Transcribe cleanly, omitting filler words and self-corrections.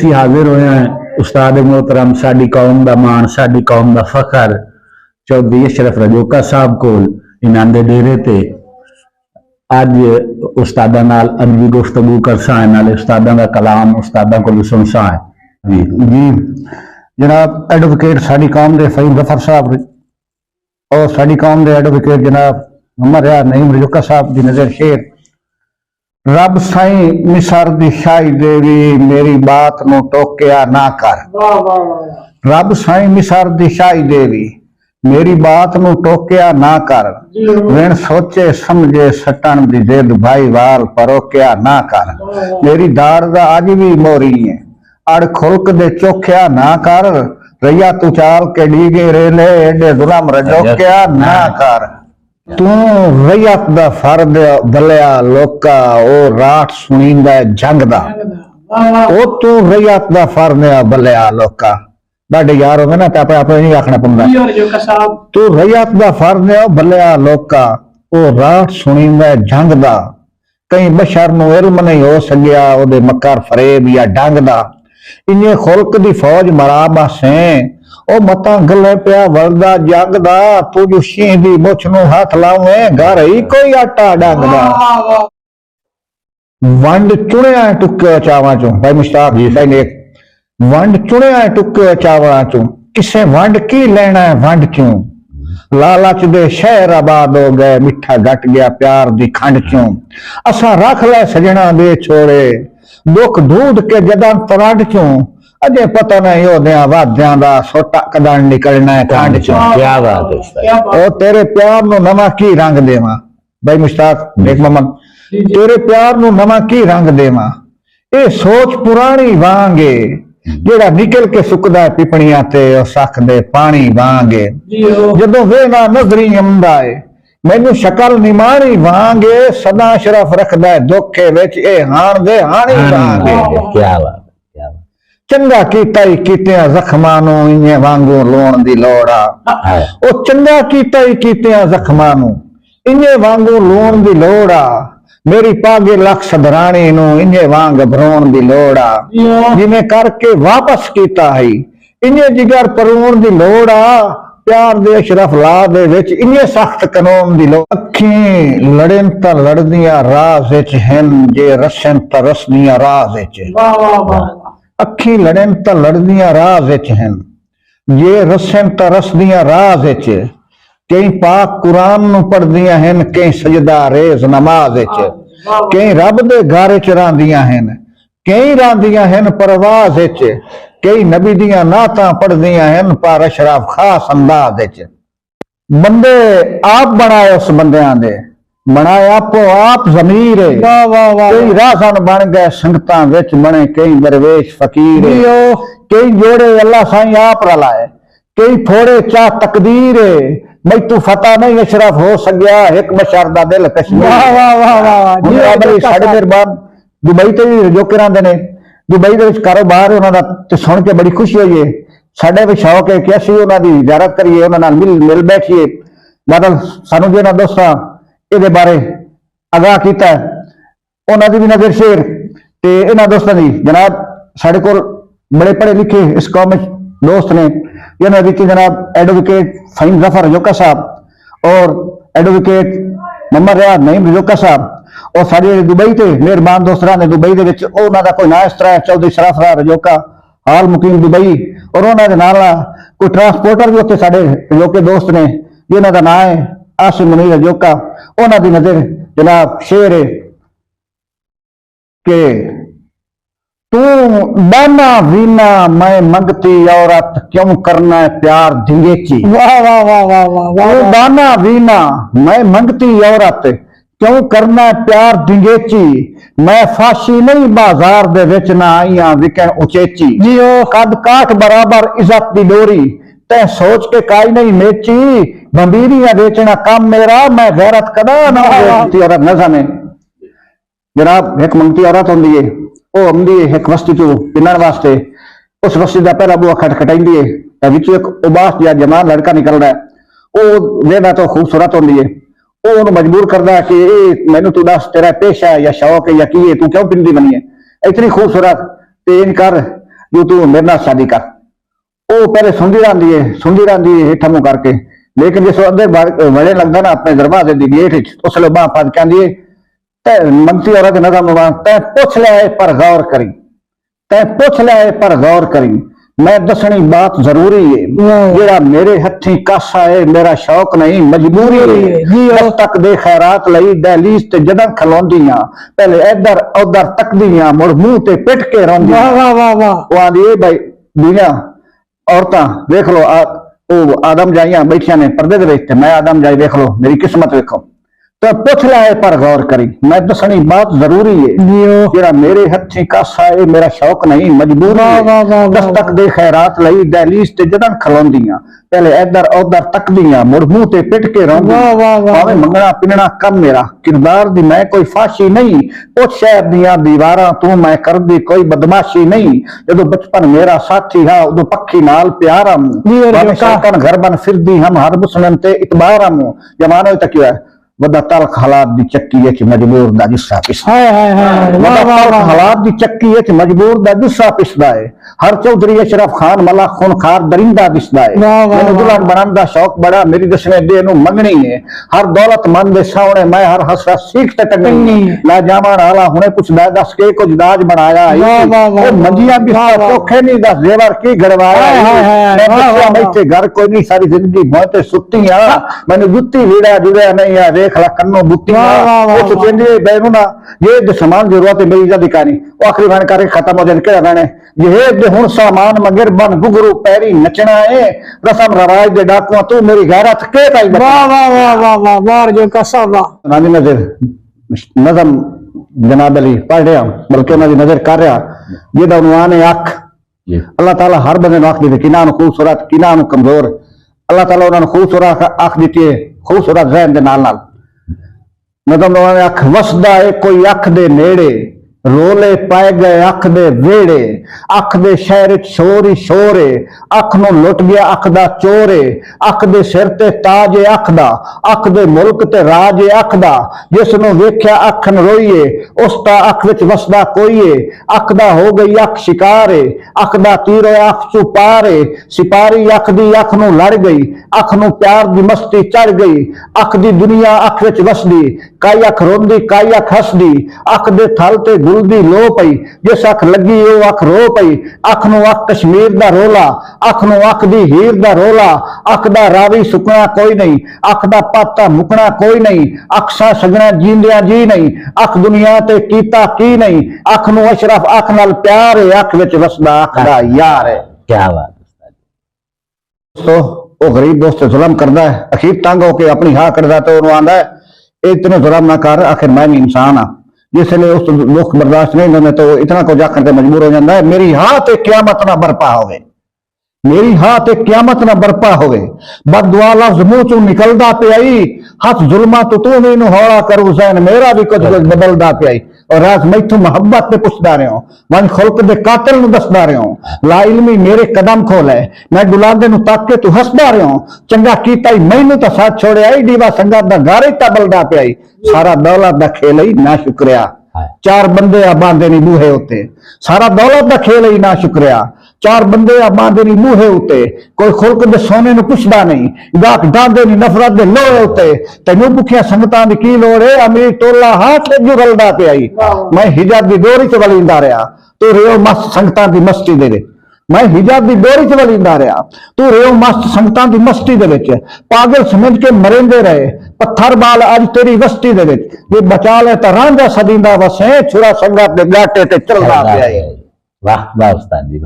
असी हाजिर होए हैं उस्ताद मोहतरम साडी कौम दा मान साडी कौम दा फखर चौधरी अशरफ रजोका साहब को इन्हां दे डेरे ते अज उस्तादा नाल अदबी गुफ्तगू करसा है, नाले उस्तादा दा कलाम उस्तादा को सुनसा है। जी जनाब एडवोकेट साडी कौम दे फहीम जफर साहब और साडी कौम दे एडवोकेट जनाब मोहम्मद रियाज नईम रजोका साहब दी नजर शेर। रब साई मिसर दी शाही देवी मेरी बात नु टोकिया ना कर। रब साई मिसर दी शाही देवी मेरी बात नु टोकिया ना कर। वेण सोचे समझे सटन दी जिद भाई वाल परोकिया ना कर। मेरी दाड़ दा अज भी मोरी है अड़ खुलक दे चोखिया ना कर। रैया तू चाल के डीगे रेले एडे जुलम रजोकिया ना कर। तू रैयत दा फर्द बलिया लोका ओ राठ सुनींदा जंग दा। ओ तू रैयत दा फर्द बलिया लोका बड़े यार हो ना आप नहीं आखना पौंदा। तू रैयत दा फर्द बलिया लोका ओ राठ सुनींदा जंग दा। कई बशर नूं इल्म नहीं हो सकिया ओदे मकर फरेब या डंग दा। इन्हें खुलक दी फौज मराबा से ओ मता गले पिया वलदा जंग दा। तू जो शीह दी मुछ नूं हाथ लावे घर ही कोई आटा डंग दा। वंड चुनिया टुके चावां चों भाई मुश्ताक जी भाई ने वंड चुनिया टुके चावां चों किसे वंड की लेना है वंड चों। लालच दे शहर आबाद हो गए मिठा घट गया प्यार दी खंड चों। असा रख ले सजना दे छोड़े दुख दूध के जदा तरंड चों। अजे पता नहीं होदिया वाद्या दा सोटा कदन निकलना है खंड चों। क्या बात है ओ तेरे प्यार नु नवा की रंग देवा भाई मुश्ताक देख मोहम्मद तेरे प्यार नु नवा की रंग देवा। ए सोच पुरानी वांगे जेड़ा निकल के सुकदा है पिपणियां ते ओ सख दे पानी वांगे। जदों वेना नजरी आंदा है मैनू शकल निमाणी वांगे। सदा शरफ रखदा है धोखे विच ए हाण दे हाणी वांगे। क्या बात चंगा कीता ही कीतिया जख्मां नूं इन्ने वांगू लोण दी लोड़ आ। ओ चंगा कीता ही कीतिया जख्मां नूं इन्ने वांगू लोण दी लोड़ आ। मेरी पागे लख सदराणी नूं इन्ने वांग भरोण दी लोड़ आ। जिवें करके वापस कीता है इन्ने जिगर परोण दी लोड़ आ। प्यार दे अशरफ ला दे विच इन्ने सख्त कानून दी लोड़। अखीं लड़न तां लड़दियां राज विच हन जे रसन तां रसदियां राज विच। अखी लड़न तां लड़दियां राज विच हन जे रसन तां रसदियां राज विच। कई पाक कुरान नूं पढ़दियां हन कई सजदा रेज नमाज विच। कई रब दे घर च रहिंदियां हन कई रहिंदियां हन परवाज विच। कई नबी दियां नातां पढ़दियां हन पर अशरफ खास अंदाज विच। बंदे आप बनाए उस बंदियां दे बनाया आपो आप जमीर। कई राहन बन गए संगतां विच बने कई दरवेश फकीर। कई जोड़े अल्लाह साईं आप रलाए कई थोड़े चाह तकदीर। मैं तू फता नहीं अशरफ हो सकिया एक बशर दा दिल कश्मीर। साढ़े मेहरबान दुबई ते भी रजोके रहिंदे ने दुबई दे विच कारोबार उन्हां दा ते सुन के बड़ी खुशी हुई है। साडे भी शौक है कि असीं उन्हां दी ज़ियारत करिए उन्हां नाल मिल बैठिए। मतलब सानू जिन्हां दोस्तां इहदे बारे आगाह कीता उन्हां दी भी नज़र शेर ते इन्हां दोस्तां दी जनाब साडे कोल बड़े पढ़े लिखे इस कौम विच दोस्त ने। इन्हां विच जनाब एडवोकेट फहीम जफर रजोका साहब और एडवोकेट मोहम्मद रियाज नईम रजोका साहब और सारे दुबई ते मेहरबान दोस्त ने दुबई दे विच उन्हां दा कोई ना इस तरह चौधरी सराफरा रजोका हाल मुकीम दुबई और उन्हां दे नाल कोई ट्रांसपोर्टर भी उत्थे साडे रजोके दोस्त ने जिन्हां दा नाम है आसिम मुनीर रजोका। उन्हां दी नजर जनाब शेर है के तू बाना वीना मैं मंगती औरत क्यों करना है प्यार धिंगेची। वाह वाह वाह वाह वाह। तू बाना वीना मैं मंगती औरत क्यों करना है प्यार धिंगेची। मैं फाशी नहीं बाजार दे विच ना आईया विकण उचेची। जी ओ कद काठ बराबर इज्जत दी डोरी तै सोच के काई नहीं मेची। बंबीरियां बेचना काम मेरा मैं गैरत कदा ना बेचती औरत न जाने। जनाब एक मंगती औरत होंदी है वो आंदी है एक बस्ती चो पिनण वास्ते। उस बस्ती का पहला बुआ खटखटाइंदी है विचों एक उबास या जवान लड़का निकलदा है। वो वेदा तो खूबसूरत होंदी है वो उन्हें मजबूर करता है कि मैनू तू दस तेरा पेशा है या शौक है या की है तू क्यों पिंदी बनी है इतनी खूबसूरत ते इन कर जो तू मेरे नाल शादी कर। वो पहले सुनती रही हेठा मुंह करके, लेकिन जिस अद्धे बड़े लगता ना अपने दरवाजे की गेट उसले बांह फट के आंदी मंगती औरत नजम तै पुछ लिया पर गौर करी, तै पुछ लिया पर गौर करी, मैं दसनी बात जरूरी है, जेड़ा मेरे हथी कासा है मेरा शौक नहीं मजबूरी है। तक दे खैरात लई दहलीज ते जदन खलोंदियां पहले इधर उधर तकदियां मुड़ मुंह ते पिट के रोंदियां। वो आंदी भाई दुनिया औरतां देख लो आदम जाइयां बैठिया ने पर्दे दे विच, मैं आदम जाई देख लो मेरी किस्मत देखो। तो पुछ लिया पर गौर करी, मैं दसनी बात जरूरी है, जेड़ा मेरे हथी कासा है मेरा शौक नहीं मजबूरी है। दस्तक दे खैरात लई दहलीज ते जदन खलोंदियां पहले इधर उधर तकदियां मुड़ मुंह ते पिट के रोंदियां। भावें मंगना पिनना कम मेरा किरदार दी मैं कोई फाशी नहीं, उस शहर दियां दीवारां तू मैं करदी कोई बदमाशी नहीं। जदों बचपन मेरा साथी हा उदों पक्खी नाल प्यार आमू शाकन घर बन फिरदी हम हर मुसलन ते इतबार आमू। जमाने तक है वदा तलख हालात दी चक्की विच मजबूर दा जुस्सा पिसदा है, वदा तलख हालात दी चक्की विच मजबूर दा जुस्सा पिसदा है। हर चौधरी अशरफ खान मला खूनखार दरिंदा दिसदा है, मैनू दुल्हन बनन दा शौक बड़ा मेरी दसवें दे नू मंगनी है। हर दौलतमंद दे सामने मैं हर हसरा सीख ते टंगनी ला जावन आला हुणे पुछदा दस के कुछ दाज बनाया ओ मंजियां बिस्तर चोखे नहीं दस जेवर की गड़वाया मैं बैठे घर कोई नहीं सारी जिंदगी मोते सुत्तियां मैनू जुत्ती लीड़ा जुड़िया नहीं है खला कन्नो बुत्तियां उस चेंदे बैनुना ये सामान जरूरत है मेरी इज्जत दिखानी वो आखिरी बन करके खत्म हो जाने केड़ा रहने ये दे हुन सामान मगर बन गुगरू पैरी नचना है रसम रवाज दे डाकुआ तू मेरी गैरत के पाई। वाह वाह वाह वाह वाह वाह जो कसबा नानी नजर नजम जनाब अली पढ़ रहा बल्कि उन्होंने नजर कर रहा जेदा उन्वान है अख। अल्लाह ताला हर बंदे नूं अख दी किना नूं खूबसूरत किना नूं कमजोर अल्लाह ताला उन्होंने खूबसूरत अख दी है खूबसूरत जहन दे नाल नाल मतलब उन्होंने अख वसदा है कोई अख दे नेड़े रोले पाए गए अख दे वेड़े अख दे शहर शोर ही शोर है अख नूं लुट गया अख दा चोर है अख दे सिर ते ताज है अख दा अख दे मुल्क ते राज है अख दा जिस नूं वेख्या अख नरोईए उस दा अख विच वसदा कोई है अख दा हो गई अख शिकार है अख दा तीर है अख चू पार है सिपारी अख दी अख नूं लड़ गई अख नूं प्यार दी मस्ती चढ़ गई अख दी दुनिया अख विच वसदी काई अख रोंदी काई अख हसदी अख दे थल ते गुलदी लो पई जिस अख लगी वो अख रो पई अख नूं अख कश्मीर दा रोला अख नूं अख दी हीर दा रोला अख दा रावी सुकना कोई नहीं अख दा पाता मुकना कोई नहीं अख सा सगना जींदियां जी नहीं अख दुनिया ते कीता की नहीं अख नूं अशरफ अख नाल प्यार है अख विच वसदा अख दा यार है। क्या बात दोस्तों वो गरीब दोस्त जुल्म करता है अखीर तंग होके अपनी हाँ करता तो उन्होंने आंदा है इतने जुल्म ना कर आखिर मैं भी इंसान हाँ जिसलिए उस दुख बर्दाश्त नहीं होने तो इतना कुछ आखिर के मजबूर हो जाता है। मेरी हाँ ते क्यामत ना बरपा होवे मेरी हाँ ते क्यामत ना बरपा होवे बददुआ लफ्ज मुंह चू निकलदा पे आई हथ जुल्मा तो तू भी हौला कर हुसैन मेरा भी कुछ कुछ बदलदा पे आई और राज मैथू मोहब्बत पे पुछदा रहे हो वन खुल्क दे कातिल नु दसदा रहे हो ला इल्मी मेरे कदम खोले मैं गुलाबे नु तक के तू हसदा रहे हो चंगा कीता ही मैनू तो साथ छोड़े आई दीवा संगत दा गारे तबलदा पे आई सारा दौलत दा खेल ही ना शुक्रिया चार बंदे बांधे नहीं बूहे होते सारा दौलत दा खेल ही ना शुक्रिया चार बंदे बांधे नहीं बूहे होते कोई खुल्क दे सोने नु पुछदा नहीं गाक डांदे नहीं नफरत दे लोहे होते तेनू भुखिया संगतां दी की लोड़ है अमीर टोला हाथ ते जुगलदा पे आई मैं हिजाब दी डोरी च वलींदा रहा तू रेओ मस्त संगतां दी मस्ती दे मैं हिजाब दी डोरी च वलींदा रहा तू रेओ मस्त संगतां दी मस्ती दे विच पागल समझ के मरेंदे रहे पत्थर बाल अज तेरी वस्ती दे विच ये बचा ले तां रांझा सदींदा वसे छुरा संगत दे गाटे ते चलदा पे आई। वाह वाह उस्ताद जी।